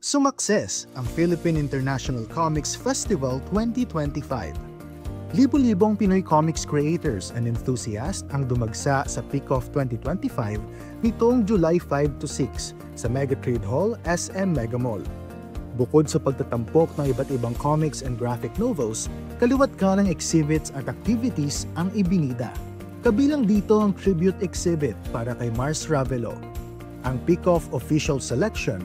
Sumakses ang Philippine International Comics Festival 2025. Libo-libong Pinoy comics creators and enthusiasts ang dumagsa sa PICOF 2025 nitong July 5 to 6 sa Mega Trade Hall, SM Mega Mall. Bukod sa pagtatampok ng iba't ibang comics and graphic novels, kaliwat-kalang exhibits at activities ang ibinida. Kabilang dito ang tribute exhibit para kay Mars Ravelo, ang PICOF Official Selection,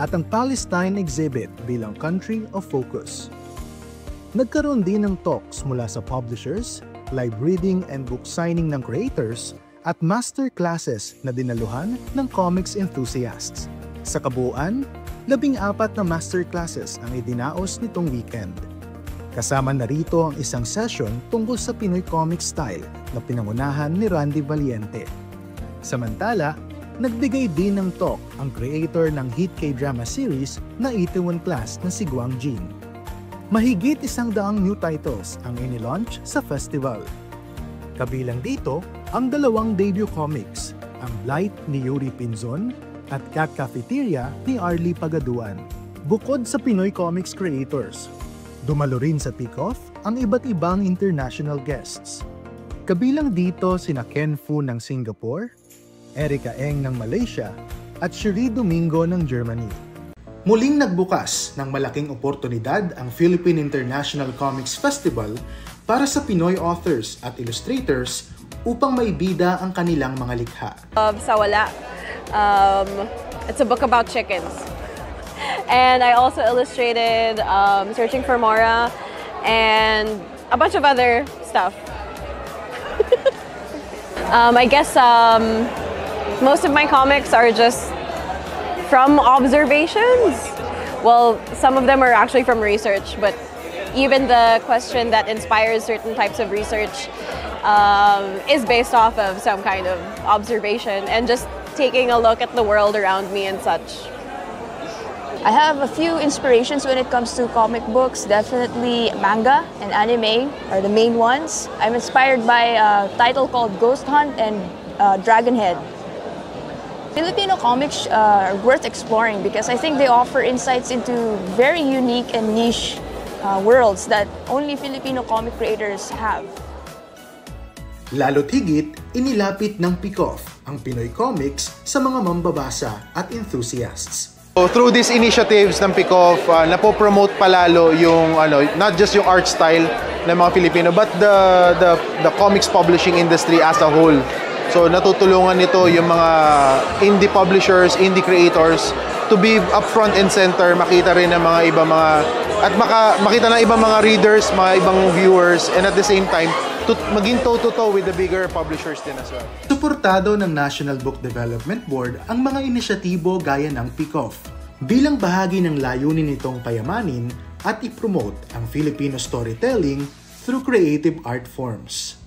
at ang Palestine exhibit bilang Country of Focus. Nagkaroon din ng talks mula sa publishers, live reading and book signing ng creators, at master classes na dinaluhan ng comics enthusiasts. Sa kabuuan, 14 na master classes ang idinaos nitong weekend. Kasama na rito ang isang session tungkol sa Pinoy comic style na pinangunahan ni Randy Valiente. Samantala, nagbigay din ng talk ang creator ng hit K-drama series na Itaewon Class na si Guang Jin. Mahigit 100 new titles ang inilaunch sa festival. Kabilang dito ang 2 debut comics, ang Blight ni Yuri Pinzon at Cat Cafeteria ni Arlie Pagaduan. Bukod sa Pinoy comics creators, dumalo rin sa PICOF ang iba't ibang international guests. Kabilang dito sina Ken Fu ng Singapore, Erica Eng ng Malaysia, at Cherie Domingo ng Germany. Muling nagbukas ng malaking oportunidad ang Philippine International Comics Festival para sa Pinoy authors at illustrators upang maibida ang kanilang mga likha. Sa Wala. It's a book about chickens. And I also illustrated Searching for Mora and a bunch of other stuff. I guess most of my comics are just from observations. Well, some of them are actually from research, but even the question that inspires certain types of research is based off of some kind of observation and just taking a look at the world around me and such. I have a few inspirations when it comes to comic books. Definitely manga and anime are the main ones. I'm inspired by a title called Ghost Hunt and Dragon Head. Filipino comics are worth exploring because I think they offer insights into very unique and niche worlds that only Filipino comic creators have. Lalo't higit, inilapit ng PICOF ang Pinoy comics sa mga mambabasa at enthusiasts. So, through these initiatives ng PICOF, napopromote palalo yung not just yung art style ng mga Filipino but the comics publishing industry as a whole. So natutulungan nito yung mga indie publishers, indie creators to be upfront and center, makita rin ng mga ibang makita ng ibang mga readers, mga ibang viewers, and at the same time to maging toe-to-toe with the bigger publishers din as well. Suportado ng National Book Development Board ang mga inisyatibo gaya ng PICOF bilang bahagi ng layunin nitong payamanin at i-promote ang Filipino storytelling through creative art forms.